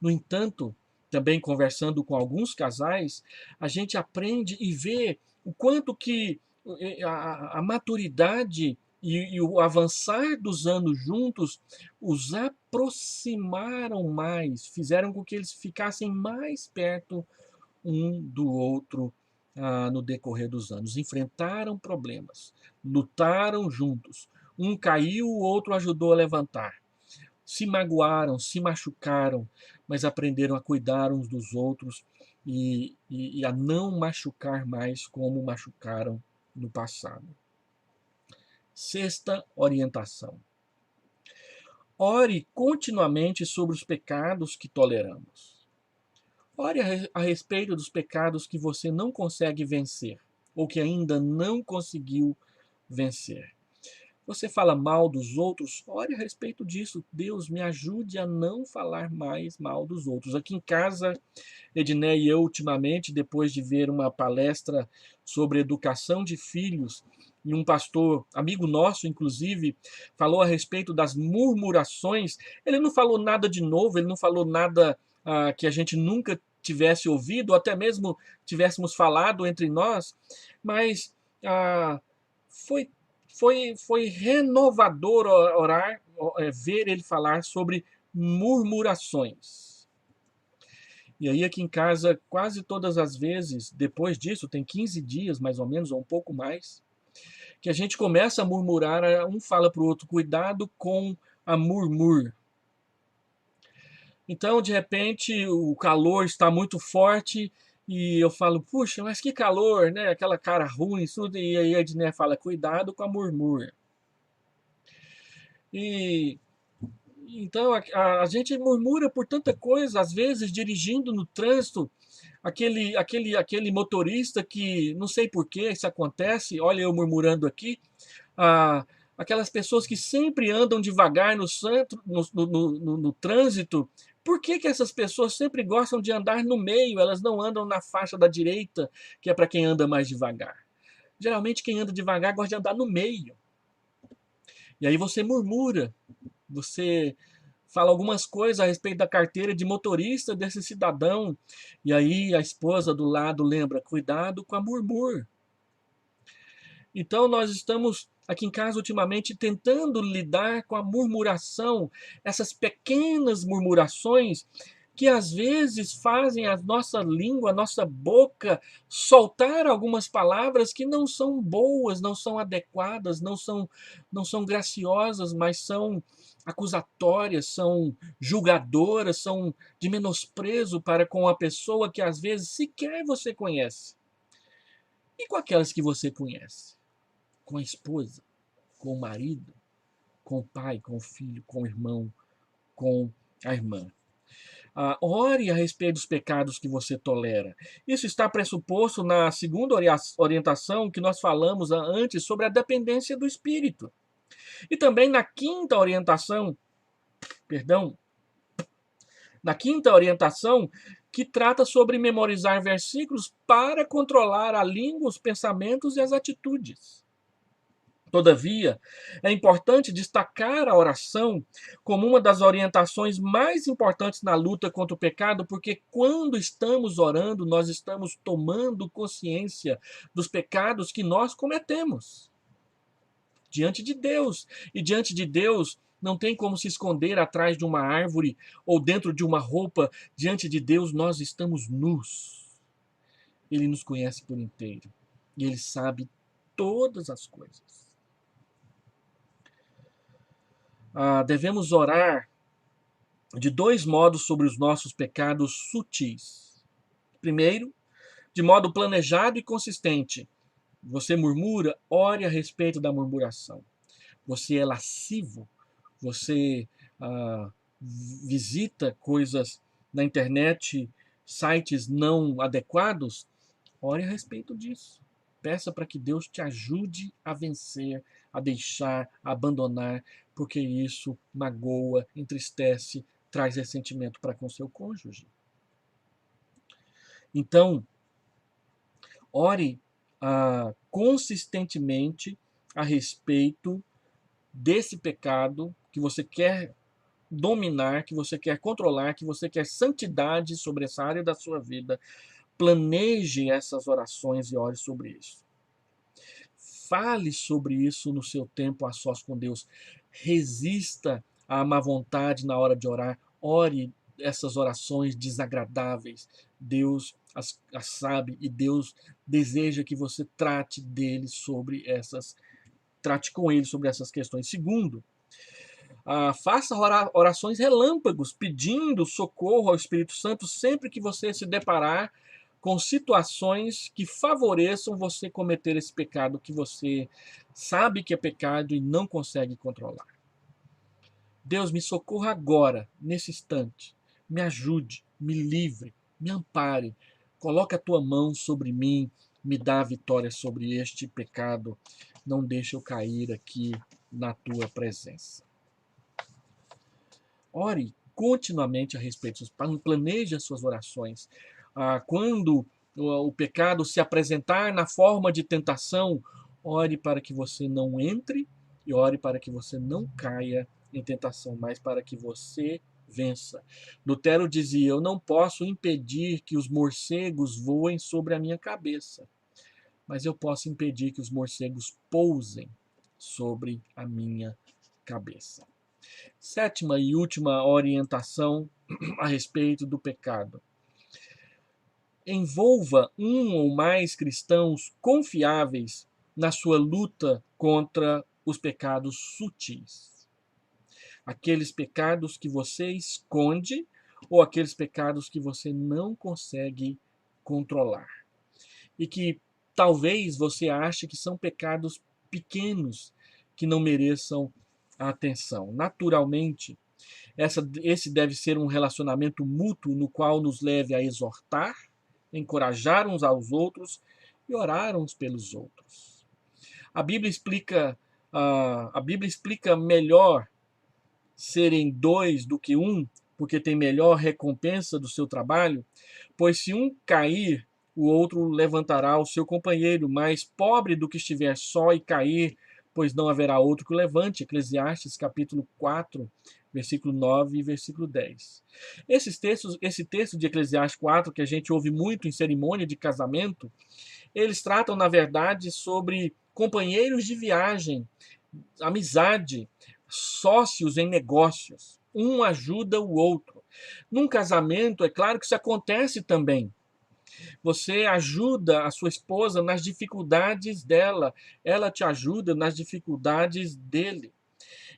No entanto, também conversando com alguns casais, a gente aprende e vê o quanto que a maturidade e o avançar dos anos juntos os aproximaram mais, fizeram com que eles ficassem mais perto um do outro no decorrer dos anos. Enfrentaram problemas, lutaram juntos. Um caiu, o outro ajudou a levantar. Se magoaram, se machucaram, mas aprenderam a cuidar uns dos outros e a não machucar mais como machucaram no passado. Sexta orientação: ore continuamente sobre os pecados que toleramos. Ore a respeito dos pecados que você não consegue vencer ou que ainda não conseguiu vencer. Você fala mal dos outros? Ore a respeito disso. Deus, me ajude a não falar mais mal dos outros. Aqui em casa, Edné e eu, ultimamente, depois de ver uma palestra sobre educação de filhos, e um pastor, amigo nosso, inclusive, falou a respeito das murmurações. Ele não falou nada de novo, ele não falou nada que a gente nunca tivesse ouvido, ou até mesmo tivéssemos falado entre nós, mas foi foi renovador orar, ver ele falar sobre murmurações. E aí aqui em casa, quase todas as vezes, depois disso, tem 15 dias mais ou menos, ou um pouco mais, que a gente começa a murmurar, um fala para o outro: cuidado com a murmur. Então, de repente, o calor está muito forte e eu falo: puxa, mas que calor, né? Aquela cara ruim, tudo. E aí a Edné fala: cuidado com a murmur. E então a gente murmura por tanta coisa, às vezes dirigindo no trânsito, aquele motorista que não sei por que isso acontece, olha eu murmurando aqui, aquelas pessoas que sempre andam devagar no, centro, no trânsito. Por que essas pessoas sempre gostam de andar no meio? Elas não andam na faixa da direita, que é para quem anda mais devagar. Geralmente quem anda devagar gosta de andar no meio. E aí você murmura, você fala algumas coisas a respeito da carteira de motorista desse cidadão, e aí a esposa do lado lembra: cuidado com a murmur. Então nós estamos aqui em casa ultimamente tentando lidar com a murmuração, essas pequenas murmurações que às vezes fazem a nossa língua, a nossa boca soltar algumas palavras que não são boas, não são adequadas, não são graciosas, mas são acusatórias, são julgadoras, são de menosprezo para com a pessoa que às vezes sequer você conhece. E com aquelas que você conhece? Com a esposa, com o marido, com o pai, com o filho, com o irmão, com a irmã. Ore a respeito dos pecados que você tolera. Isso está pressuposto na segunda orientação que nós falamos antes sobre a dependência do Espírito. E também na quinta orientação, perdão, na quinta orientação, que trata sobre memorizar versículos para controlar a língua, os pensamentos e as atitudes. Todavia, é importante destacar a oração como uma das orientações mais importantes na luta contra o pecado, porque quando estamos orando, nós estamos tomando consciência dos pecados que nós cometemos diante de Deus. E diante de Deus, não tem como se esconder atrás de uma árvore ou dentro de uma roupa. Diante de Deus, nós estamos nus. Ele nos conhece por inteiro e ele sabe todas as coisas. Devemos orar de dois modos sobre os nossos pecados sutis. Primeiro, de modo planejado e consistente. Você murmura, ore a respeito da murmuração. Você é lascivo, você visita coisas na internet, sites não adequados, ore a respeito disso. Peça para que Deus te ajude a vencer, a deixar, a abandonar, porque isso magoa, entristece, traz ressentimento para com seu cônjuge. Então, ore consistentemente a respeito desse pecado que você quer dominar, que você quer controlar, que você quer santidade sobre essa área da sua vida. Planeje essas orações e ore sobre isso. Fale sobre isso no seu tempo a sós com Deus. Resista à má vontade na hora de orar. Ore essas orações desagradáveis. Deus as sabe e Deus deseja que você trate com ele sobre essas questões. Segundo, faça orações relâmpagos, pedindo socorro ao Espírito Santo sempre que você se deparar com situações que favoreçam você cometer esse pecado que você sabe que é pecado e não consegue controlar. Deus, me socorra agora, nesse instante. Me ajude, me livre, me ampare. Coloque a tua mão sobre mim, me dá a vitória sobre este pecado. Não deixe eu cair aqui na tua presença. Ore continuamente a respeito disso. Planeje as suas orações. Quando o pecado se apresentar na forma de tentação, ore para que você não entre e ore para que você não caia em tentação, mas para que você vença. Lutero dizia: eu não posso impedir que os morcegos voem sobre a minha cabeça, mas eu posso impedir que os morcegos pousem sobre a minha cabeça. Sétima e última orientação a respeito do pecado. Envolva um ou mais cristãos confiáveis na sua luta contra os pecados sutis. Aqueles pecados que você esconde ou aqueles pecados que você não consegue controlar. E que talvez você ache que são pecados pequenos, que não mereçam a atenção. Naturalmente, esse deve ser um relacionamento mútuo no qual nos leve a exortar, encorajar uns aos outros e orar uns pelos outros. A Bíblia explica melhor serem dois do que um, porque tem melhor recompensa do seu trabalho, pois se um cair, o outro levantará o seu companheiro, mais pobre do que estiver só e cair, pois não haverá outro que o levante. Eclesiastes capítulo 4, versículo 9 e versículo 10. Esse texto de Eclesiastes 4, que a gente ouve muito em cerimônia de casamento, eles tratam, na verdade, sobre companheiros de viagem, amizade, sócios em negócios. Um ajuda o outro. Num casamento, é claro que isso acontece também. Você ajuda a sua esposa nas dificuldades dela, ela te ajuda nas dificuldades dele.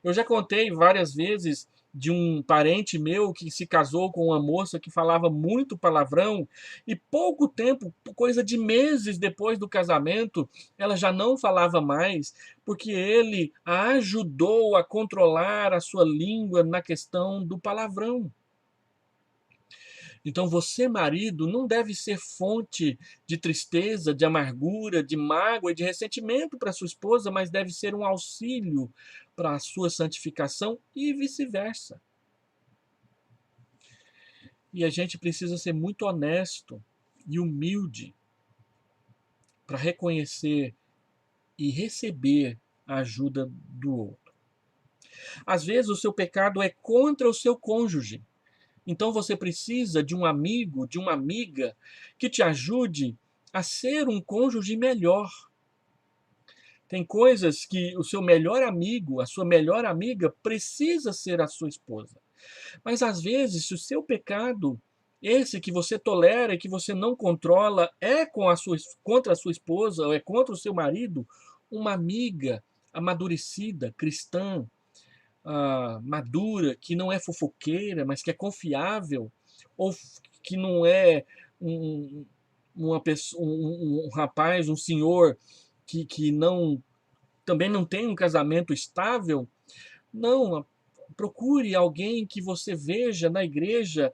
Eu já contei várias vezes de um parente meu que se casou com uma moça que falava muito palavrão e pouco tempo, coisa de meses depois do casamento, ela já não falava mais, porque ele a ajudou a controlar a sua língua na questão do palavrão. Então você, marido, não deve ser fonte de tristeza, de amargura, de mágoa e de ressentimento para sua esposa, mas deve ser um auxílio para a sua santificação e vice-versa. E a gente precisa ser muito honesto e humilde para reconhecer e receber a ajuda do outro. Às vezes o seu pecado é contra o seu cônjuge. Então você precisa de um amigo, de uma amiga que te ajude a ser um cônjuge melhor. Tem coisas que o seu melhor amigo, a sua melhor amiga precisa ser a sua esposa. Mas às vezes, se o seu pecado, esse que você tolera e que você não controla, é contra a sua esposa ou é contra o seu marido, uma amiga amadurecida, cristã, madura, que não é fofoqueira, mas que é confiável, ou que não é um, uma pessoa, um rapaz, um senhor que não também não tem um casamento estável, não, procure alguém que você veja na igreja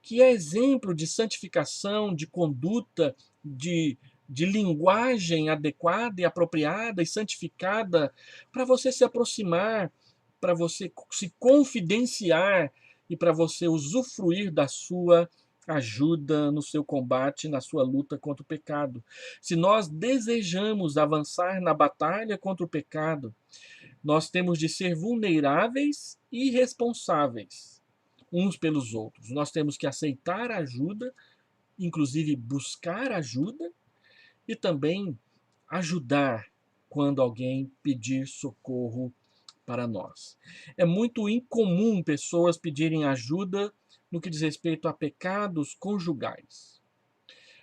que é exemplo de santificação, de conduta, de linguagem adequada e apropriada e santificada, para você se aproximar, para você se confidenciar e para você usufruir da sua ajuda no seu combate, na sua luta contra o pecado. Se nós desejamos avançar na batalha contra o pecado, nós temos de ser vulneráveis e responsáveis uns pelos outros. Nós temos que aceitar ajuda, inclusive buscar ajuda, e também ajudar quando alguém pedir socorro para nós. É muito incomum pessoas pedirem ajuda no que diz respeito a pecados conjugais,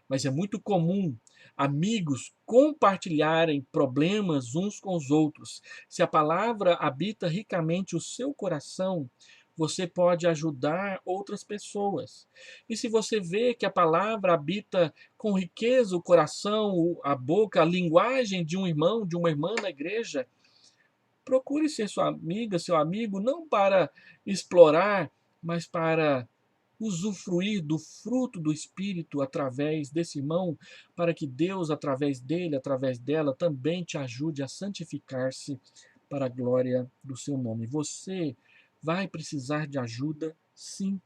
mas é muito comum amigos compartilharem problemas uns com os outros. Se a palavra habita ricamente o seu coração, você pode ajudar outras pessoas. E se você vê que a palavra habita com riqueza o coração, a boca, a linguagem de um irmão, de uma irmã na igreja, procure ser sua amiga, seu amigo, não para explorar, mas para usufruir do fruto do Espírito através desse irmão, para que Deus, através dele, através dela, também te ajude a santificar-se para a glória do seu nome. Você vai precisar de ajuda, sim.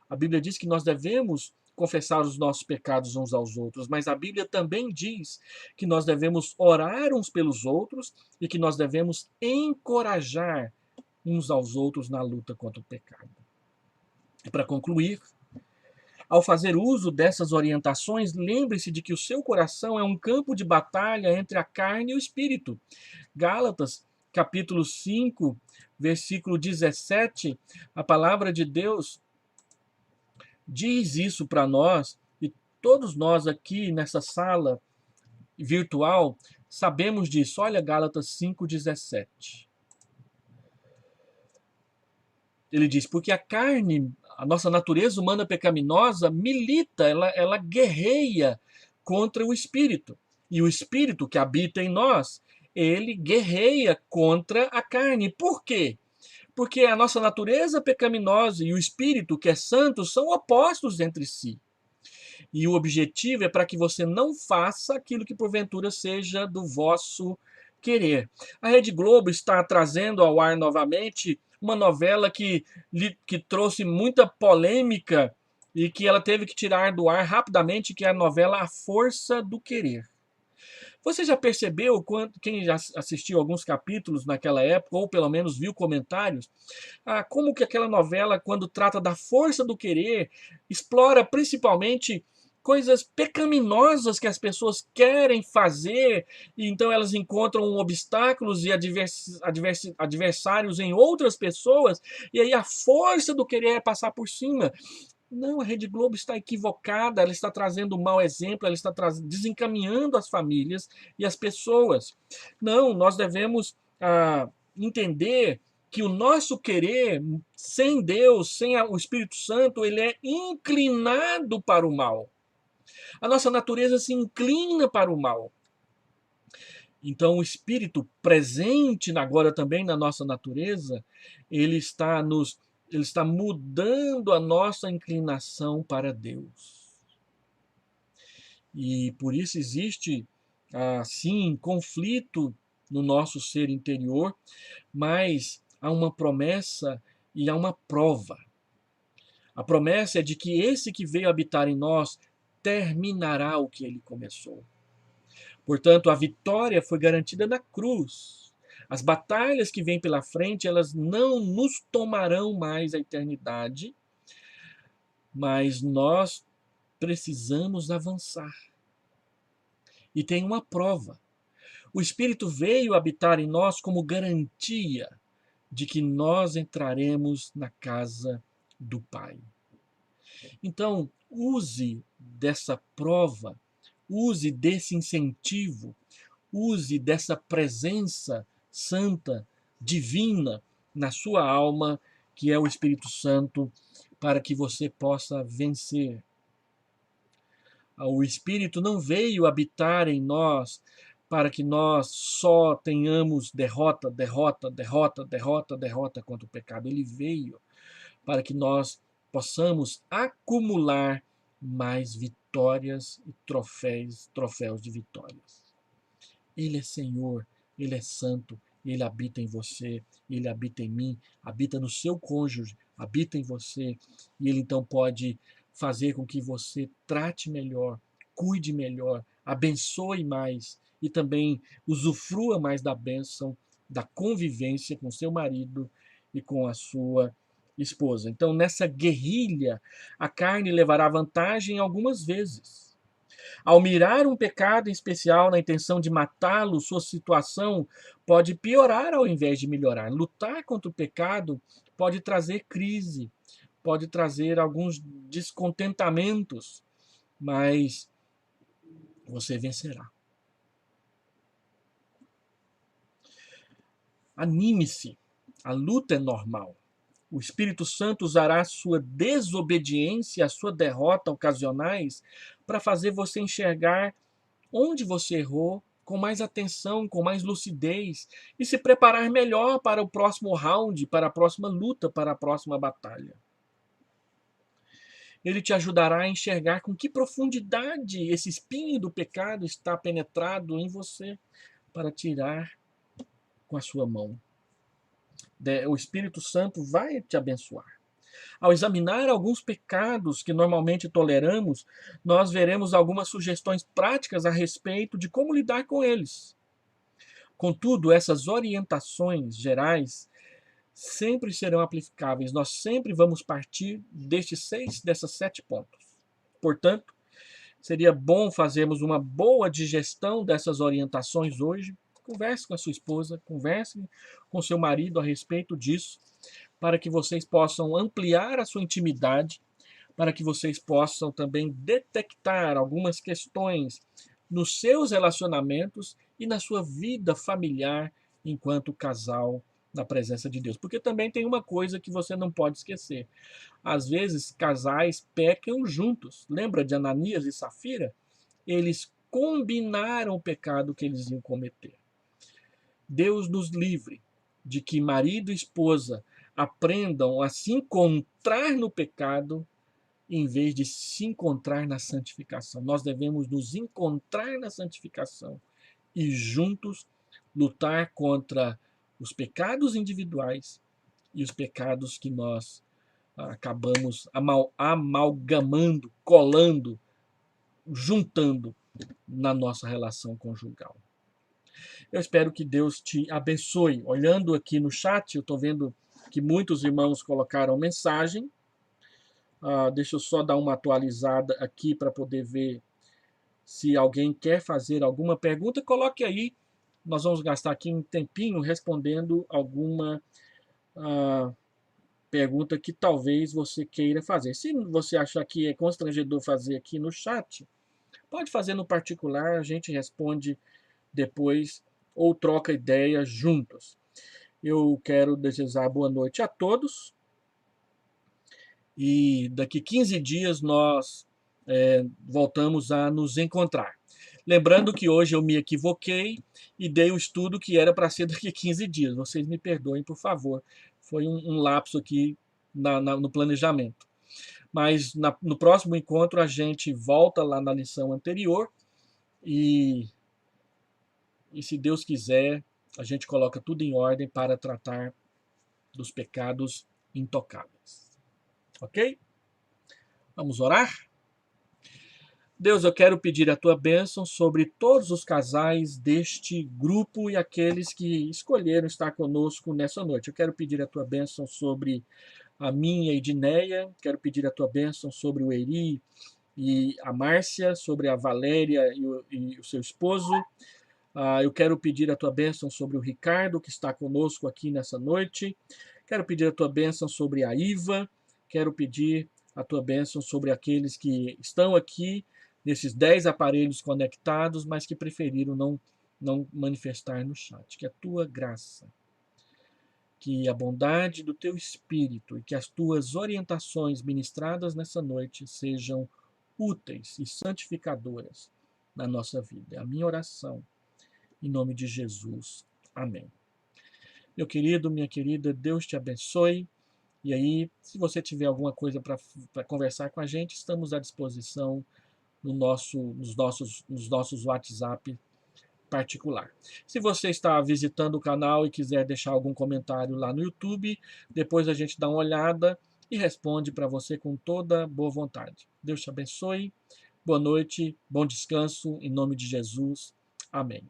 A Bíblia diz que nós devemos confessar os nossos pecados uns aos outros, mas a Bíblia também diz que nós devemos orar uns pelos outros e que nós devemos encorajar uns aos outros na luta contra o pecado. E para concluir, ao fazer uso dessas orientações, lembre-se de que o seu coração é um campo de batalha entre a carne e o espírito. Gálatas, capítulo 5, versículo 17, a palavra de Deus diz isso para nós, e todos nós aqui nessa sala virtual sabemos disso. Olha Gálatas 5:17. Ele diz: porque a carne, a nossa natureza humana pecaminosa, milita, ela guerreia contra o espírito. E o espírito que habita em nós, ele guerreia contra a carne. Por quê? Porque a nossa natureza pecaminosa e o espírito, que é santo, são opostos entre si. E o objetivo é para que você não faça aquilo que porventura seja do vosso querer. A Rede Globo está trazendo ao ar novamente uma novela que trouxe muita polêmica e que ela teve que tirar do ar rapidamente, que é a novela A Força do Querer. Você já percebeu, quem já assistiu alguns capítulos naquela época, ou pelo menos viu comentários, como que aquela novela, quando trata da força do querer, explora principalmente coisas pecaminosas que as pessoas querem fazer, e então elas encontram obstáculos e adversários em outras pessoas, e aí a força do querer é passar por cima. Não, a Rede Globo está equivocada, ela está trazendo um mau exemplo, ela está desencaminhando as famílias e as pessoas. Não, nós devemos entender que o nosso querer, sem Deus, sem o Espírito Santo, ele é inclinado para o mal. A nossa natureza se inclina para o mal. Então, o Espírito presente agora também na nossa natureza, ele está mudando a nossa inclinação para Deus. E por isso existe, assim, conflito no nosso ser interior, mas há uma promessa e há uma prova. A promessa é de que esse que veio habitar em nós terminará o que ele começou. Portanto, a vitória foi garantida na cruz. As batalhas que vêm pela frente, elas não nos tomarão mais a eternidade, mas nós precisamos avançar. E tem uma prova. O Espírito veio habitar em nós como garantia de que nós entraremos na casa do Pai. Então, use dessa prova, use desse incentivo, use dessa presença santa, divina, na sua alma, que é o Espírito Santo, para que você possa vencer. O Espírito não veio habitar em nós para que nós só tenhamos derrota, derrota, derrota, derrota, derrota contra o pecado. Ele veio para que nós possamos acumular mais vitórias e troféus de vitórias. Ele é Senhor, Ele é Santo, Ele habita em você, Ele habita em mim, habita no seu cônjuge, habita em você, e Ele então pode fazer com que você trate melhor, cuide melhor, abençoe mais e também usufrua mais da bênção da convivência com seu marido e com a sua esposa. Então, nessa guerrilha, a carne levará vantagem algumas vezes. Ao mirar um pecado em especial na intenção de matá-lo, sua situação pode piorar ao invés de melhorar. Lutar contra o pecado pode trazer crise, pode trazer alguns descontentamentos, mas você vencerá. Anime-se, a luta é normal. O Espírito Santo usará sua desobediência e a sua derrota ocasionais para fazer você enxergar onde você errou com mais atenção, com mais lucidez e se preparar melhor para o próximo round, para a próxima luta, para a próxima batalha. Ele te ajudará a enxergar com que profundidade esse espinho do pecado está penetrado em você para tirar com a sua mão. O Espírito Santo vai te abençoar. Ao examinar alguns pecados que normalmente toleramos, nós veremos algumas sugestões práticas a respeito de como lidar com eles. Contudo, essas orientações gerais sempre serão aplicáveis. Nós sempre vamos partir dessas 7 pontos. Portanto, seria bom fazermos uma boa digestão dessas orientações hoje. Converse com a sua esposa, converse com seu marido a respeito disso, para que vocês possam ampliar a sua intimidade, para que vocês possam também detectar algumas questões nos seus relacionamentos e na sua vida familiar enquanto casal na presença de Deus. Porque também tem uma coisa que você não pode esquecer. Às vezes, casais pecam juntos. Lembra de Ananias e Safira? Eles combinaram o pecado que eles iam cometer. Deus nos livre de que marido e esposa aprendam a se encontrar no pecado em vez de se encontrar na santificação. Nós devemos nos encontrar na santificação e juntos lutar contra os pecados individuais e os pecados que nós acabamos amalgamando, colando, juntando na nossa relação conjugal. Eu espero que Deus te abençoe. Olhando aqui no chat, eu estou vendo que muitos irmãos colocaram mensagem. Deixa eu só dar uma atualizada aqui para poder ver se alguém quer fazer alguma pergunta. Coloque aí. Nós vamos gastar aqui um tempinho respondendo alguma pergunta que talvez você queira fazer. Se você achar que é constrangedor fazer aqui no chat, pode fazer no particular, a gente responde depois ou troca ideias juntos. Eu quero desejar boa noite a todos e daqui 15 dias nós voltamos a nos encontrar. Lembrando que hoje eu me equivoquei e dei o estudo que era para ser daqui 15 dias. Vocês me perdoem, por favor. Foi um lapso aqui no planejamento. Mas no próximo encontro a gente volta lá na lição anterior e se Deus quiser, a gente coloca tudo em ordem para tratar dos pecados intocáveis. Ok? Vamos orar? Deus, eu quero pedir a tua bênção sobre todos os casais deste grupo e aqueles que escolheram estar conosco nessa noite. Eu quero pedir a tua bênção sobre a minha Edneia, quero pedir a tua bênção sobre o Eri e a Márcia, sobre a Valéria e o seu esposo. Eu quero pedir a tua bênção sobre o Ricardo, que está conosco aqui nessa noite. Quero pedir a tua bênção sobre a Iva. Quero pedir a tua bênção sobre aqueles que estão aqui nesses 10 aparelhos conectados, mas que preferiram não manifestar no chat. Que a tua graça, que a bondade do teu Espírito e que as tuas orientações ministradas nessa noite sejam úteis e santificadoras na nossa vida. É a minha oração, em nome de Jesus. Amém. Meu querido, minha querida, Deus te abençoe. E aí, se você tiver alguma coisa para conversar com a gente, estamos à disposição nos nossos WhatsApp particular. Se você está visitando o canal e quiser deixar algum comentário lá no YouTube, depois a gente dá uma olhada e responde para você com toda boa vontade. Deus te abençoe. Boa noite, bom descanso, em nome de Jesus. Amém.